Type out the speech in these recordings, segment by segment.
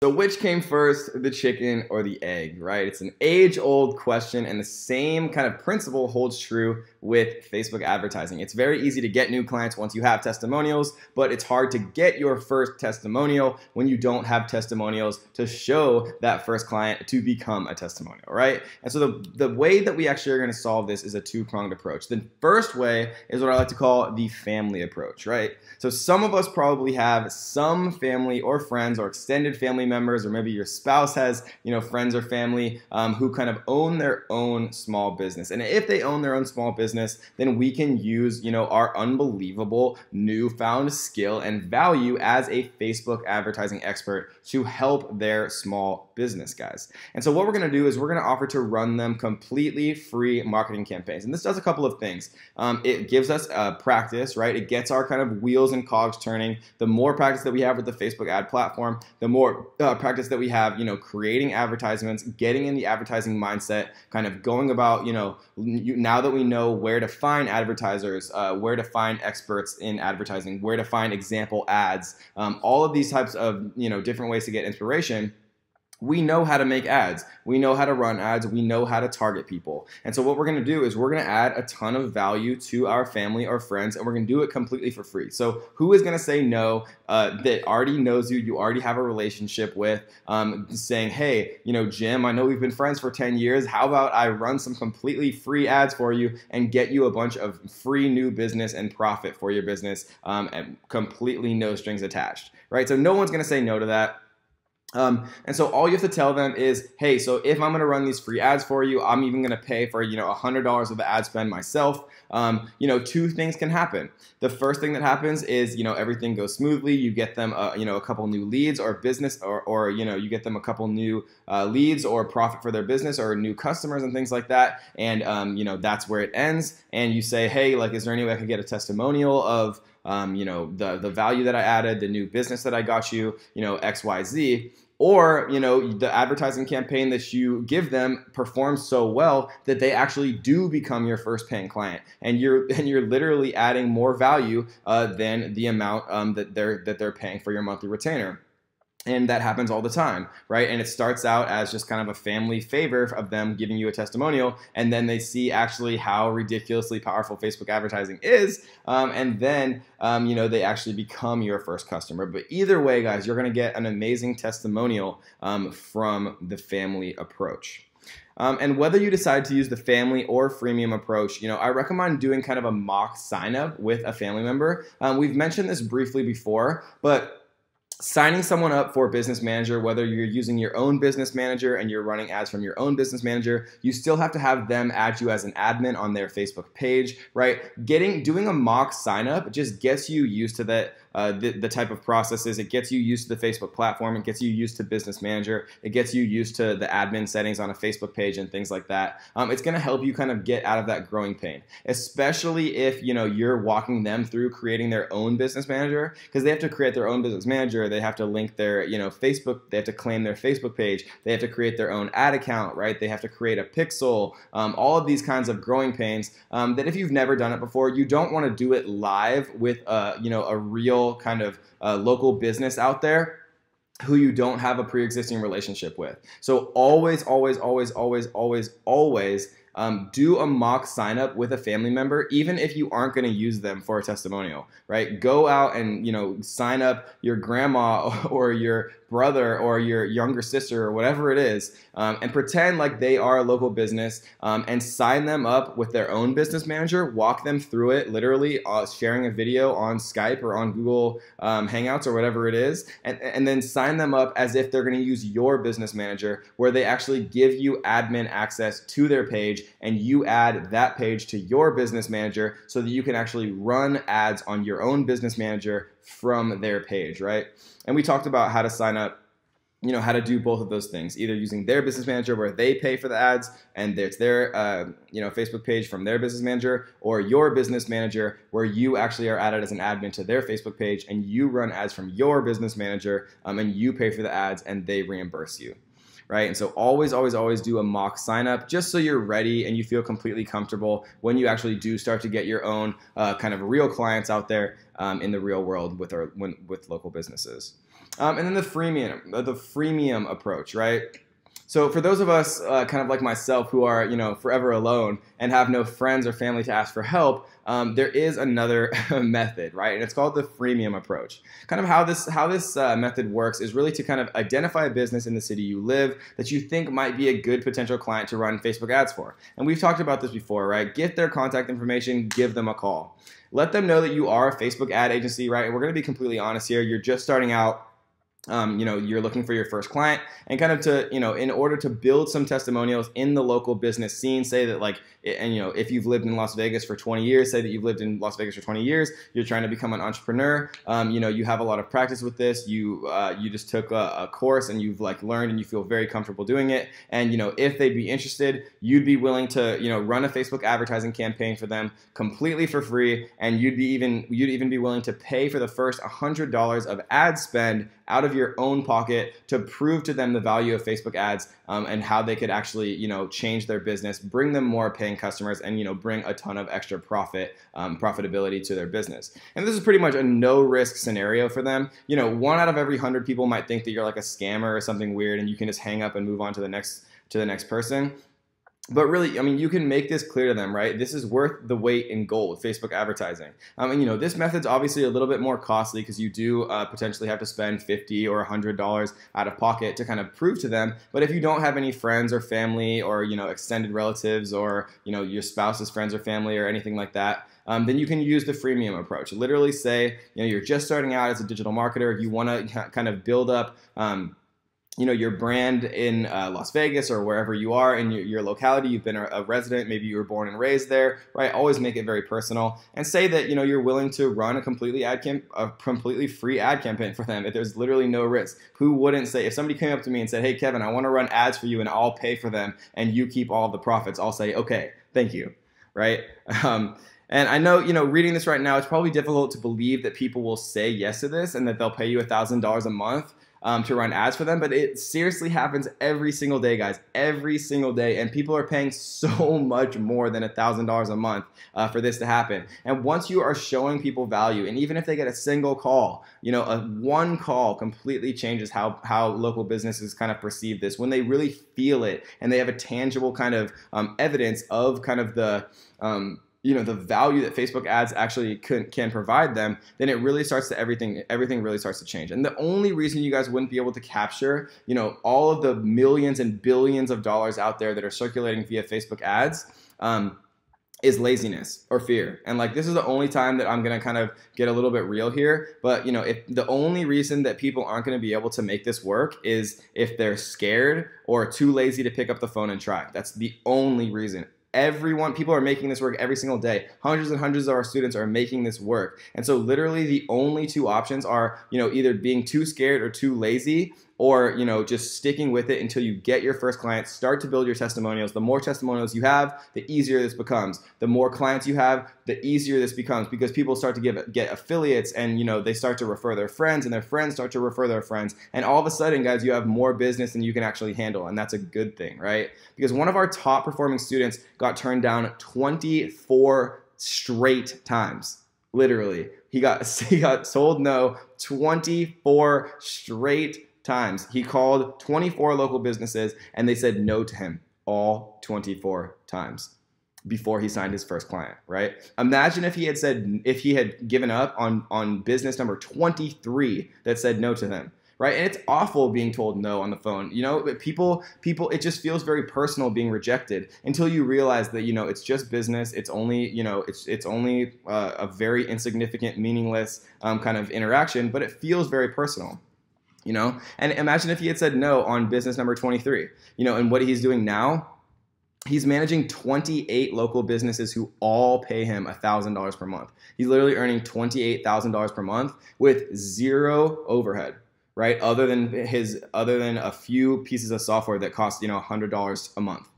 So which came first, the chicken or the egg, right? It's an age-old question, and the same kind of principle holds true with Facebook advertising. It's very easy to get new clients once you have testimonials, but it's hard to get your first testimonial when you don't have testimonials to show that first client to become a testimonial, right? And so the way that we actually are going to solve this is a two-pronged approach. The first way is what I like to call the family approach, right? So some of us probably have some family or friends or extended family members, or maybe your spouse has, friends or family who kind of own their own small business. And if they own their own small business, then we can use, our unbelievable newfound skill and value as a Facebook advertising expert to help their small business, guys. And so what we're going to do is we're going to offer to run them completely free marketing campaigns. And this does a couple of things. It gives us practice, right? It gets our kind of wheels and cogs turning. The more practice that we have with the Facebook ad platform, the more practice that we have, creating advertisements, getting in the advertising mindset, kind of going about, now that we know where to find advertisers, where to find experts in advertising, where to find example ads, all of these types of, different ways to get inspiration. We know how to make ads. We know how to run ads. We know how to target people. And so what we're going to do is we're going to add a ton of value to our family or friends, and we're going to do it completely for free. So who is going to say no that already knows you, you already have a relationship with, saying, hey, Jim, I know we've been friends for 10 years. How about I run some completely free ads for you and get you a bunch of free new business and profit for your business, and completely no strings attached, right? So no one's going to say no to that. And so all you have to tell them is, hey, so if I'm going to run these free ads for you, I'm even going to pay for, $100 of the ad spend myself. Two things can happen. The first thing that happens is, everything goes smoothly. You get them, a couple new leads or business, or you get them a couple new leads or profit for their business or new customers and things like that. And, that's where it ends. And you say, hey, is there any way I could get a testimonial of, the value that I added, the new business that I got you, X, Y, Z. Or, the advertising campaign that you give them performs so well that they actually do become your first paying client, and you're literally adding more value than the amount that they're paying for your monthly retainer. And that happens all the time, right? And it starts out as just kind of a family favor of them giving you a testimonial, and then they see actually how ridiculously powerful Facebook advertising is, and then they actually become your first customer. But either way, guys, you're going to get an amazing testimonial from the family approach. And whether you decide to use the family or freemium approach, I recommend doing kind of a mock sign up with a family member. We've mentioned this briefly before, but signing someone up for Business Manager, whether you're using your own Business Manager and you're running ads from your own Business Manager, you still have to have them add you as an admin on their Facebook page, right? Doing a mock sign up just gets you used to that. The type of processes. It gets you used to the Facebook platform. It gets you used to Business Manager. It gets you used to the admin settings on a Facebook page and things like that. It's going to help you kind of get out of that growing pain, especially if you're walking them through creating their own Business Manager, because they have to create their own Business Manager. They have to link their Facebook. They have to claim their Facebook page. They have to create their own ad account, right? They have to create a pixel. All of these kinds of growing pains that if you've never done it before, you don't want to do it live with a real kind of local business out there who you don't have a pre-existing relationship with. So always do a mock sign up with a family member, even if you aren't going to use them for a testimonial, right? Go out and, sign up your grandma or your brother or your younger sister or whatever it is, and pretend like they are a local business, and sign them up with their own Business Manager, walk them through it, literally sharing a video on Skype or on Google Hangouts or whatever it is, and then sign them up as if they're going to use your Business Manager, where they actually give you admin access to their page, and you add that page to your Business Manager so that you can actually run ads on your own Business Manager from their page, right? And we talked about how to sign up, how to do both of those things, either using their Business Manager where they pay for the ads and it's their, Facebook page from their Business Manager, or your Business Manager where you actually are added as an admin to their Facebook page and you run ads from your Business Manager, and you pay for the ads and they reimburse you. Right? And so always do a mock sign up, just so you're ready and you feel completely comfortable when you actually do start to get your own kind of real clients out there in the real world with local businesses. And then the freemium approach, right? So for those of us kind of like myself who are, forever alone and have no friends or family to ask for help, there is another method, right? And it's called the freemium approach. Kind of how this method works is really to kind of identify a business in the city you live that you think might be a good potential client to run Facebook ads for. And we've talked about this before, right? Get their contact information, give them a call. Let them know that you are a Facebook ad agency, right? And we're going to be completely honest here. You're just starting out. You're looking for your first client, and kind of to, in order to build some testimonials in the local business scene, say that if you've lived in Las Vegas for 20 years, say that you've lived in Las Vegas for 20 years, you're trying to become an entrepreneur, you have a lot of practice with this, you just took a course and you've learned and you feel very comfortable doing it. And, if they'd be interested, you'd be willing to, run a Facebook advertising campaign for them completely for free. And you'd even be willing to pay for the first $100 of ad spend out of your own pocket to prove to them the value of Facebook ads and how they could actually, change their business, bring them more paying customers, and, bring a ton of extra profitability to their business. And this is pretty much a no-risk scenario for them. 1 out of every 100 people might think that you're like a scammer or something weird, and you can just hang up and move on to the next person. But really, you can make this clear to them, right? This is worth the weight in gold, Facebook advertising. And this method's obviously a little bit more costly because you do potentially have to spend $50 or $100 out of pocket to kind of prove to them. But if you don't have any friends or family or, extended relatives or, your spouse's friends or family or anything like that, then you can use the freemium approach. Literally say, you're just starting out as a digital marketer. You want to kind of build up your brand in Las Vegas or wherever you are in your locality. You've been a resident, maybe you were born and raised there, right? Always make it very personal and say that, you're willing to run a completely free ad campaign for them. If there's literally no risk. Who wouldn't say, if somebody came up to me and said, hey, Kevin, I want to run ads for you and I'll pay for them and you keep all of the profits, I'll say, okay, thank you, right? And I know, reading this right now, it's probably difficult to believe that people will say yes to this and that they'll pay you $1,000 a month to run ads for them, but it seriously happens every single day, guys, every single day, and people are paying so much more than $1,000 a month for this to happen. And once you are showing people value, and even if they get a single call, one call completely changes how local businesses kind of perceive this. When they really feel it and they have a tangible kind of evidence of kind of the the value that Facebook ads actually can provide them, then it really starts to everything really starts to change. And the only reason you guys wouldn't be able to capture, all of the millions and billions of dollars out there that are circulating via Facebook ads, is laziness or fear. And this is the only time that I'm gonna kind of get a little bit real here. But if the only reason that people aren't gonna be able to make this work is if they're scared or too lazy to pick up the phone and try. That's the only reason. People are making this work every single day. Hundreds and hundreds of our students are making this work. And so literally the only two options are, either being too scared or too lazy, or just sticking with it until you get your first client. Start to build your testimonials. The more testimonials you have, the easier this becomes. The more clients you have, the easier this becomes, because people start to get affiliates, and they start to refer their friends, and their friends start to refer their friends, and all of a sudden, guys, you have more business than you can actually handle, and that's a good thing, right? Because one of our top performing students got turned down 24 straight times. Literally, he got told no 24 straight times. He called 24 local businesses and they said no to him all 24 times before he signed his first client, right? Imagine if he had given up on business number 23 that said no to him, right? And it's awful being told no on the phone. People, it just feels very personal being rejected until you realize that, it's just business. It's only, it's only a very insignificant, meaningless kind of interaction, but it feels very personal. And imagine if he had said no on business number 23, and what he's doing now, he's managing 28 local businesses who all pay him $1,000 per month. He's literally earning $28,000 per month with zero overhead, right? Other than a few pieces of software that cost, $100 a month.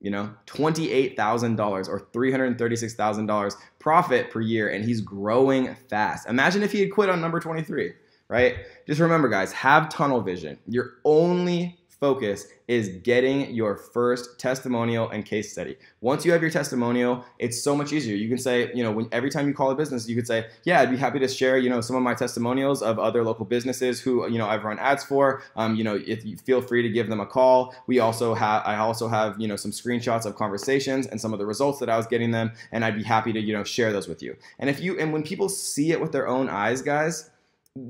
$28,000 or $336,000 profit per year, and he's growing fast. Imagine if he had quit on number 23. Right? Just remember, guys, have tunnel vision. You're only focus is getting your first testimonial and case study. Once you have your testimonial, it's so much easier. You can say, every time you call a business, you could say, yeah, I'd be happy to share, some of my testimonials of other local businesses who, I've run ads for. If you feel free to give them a call. I also have, some screenshots of conversations and some of the results that I was getting them, and I'd be happy to, share those with you. And when people see it with their own eyes, guys,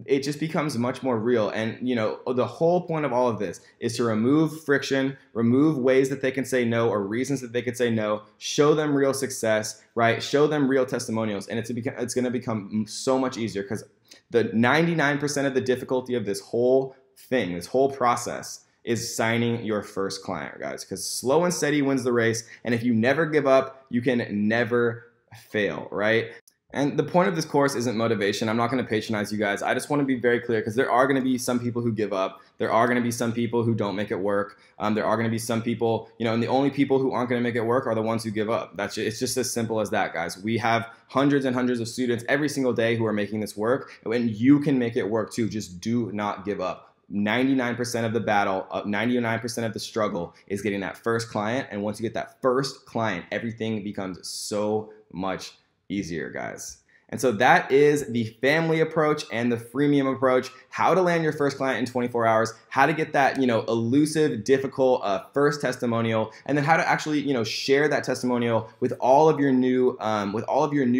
it just becomes much more real. And the whole point of all of this is to remove friction, remove ways that they can say no or reasons that they could say no, show them real success, right? Show them real testimonials, and it's going to become so much easier, because the 99% of the difficulty of this whole thing, this whole process, is signing your first client, guys, because slow and steady wins the race. And if you never give up, you can never fail, right? And the point of this course isn't motivation. I'm not going to patronize you guys. I just want to be very clear, because there are going to be some people who give up. There are going to be some people who don't make it work. There are going to be some people, and the only people who aren't going to make it work are the ones who give up. It's just as simple as that, guys. We have hundreds and hundreds of students every single day who are making this work, and you can make it work too. Just do not give up. 99% of the battle, 99% of the struggle is getting that first client. And once you get that first client, everything becomes so much easier, guys. And so that is the family approach and the freemium approach, how to land your first client in 24 hours, how to get that, elusive, difficult first testimonial, and then how to actually, share that testimonial with all of your new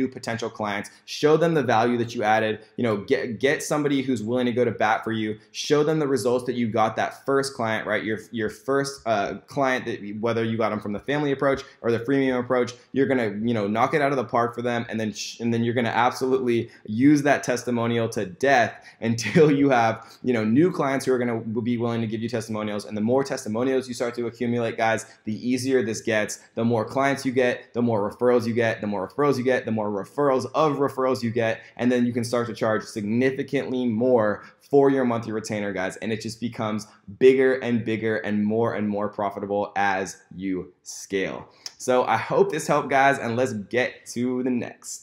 potential clients, show them the value that you added, get somebody who's willing to go to bat for you, show them the results that you got that first client, right? Your first client, that whether you got them from the family approach or the freemium approach, you're going to, knock it out of the park for them. And then you're going to absolutely use that testimonial to death until you have, new clients who are going to be willing to give you testimonials. And the more testimonials you start to accumulate, guys, the easier this gets. The more clients you get, the more referrals you get, the more referrals you get, the more referrals of referrals you get. And then you can start to charge significantly more for your monthly retainer, guys. And it just becomes bigger and bigger and more profitable as you scale. So I hope this helped, guys, and let's get to the next.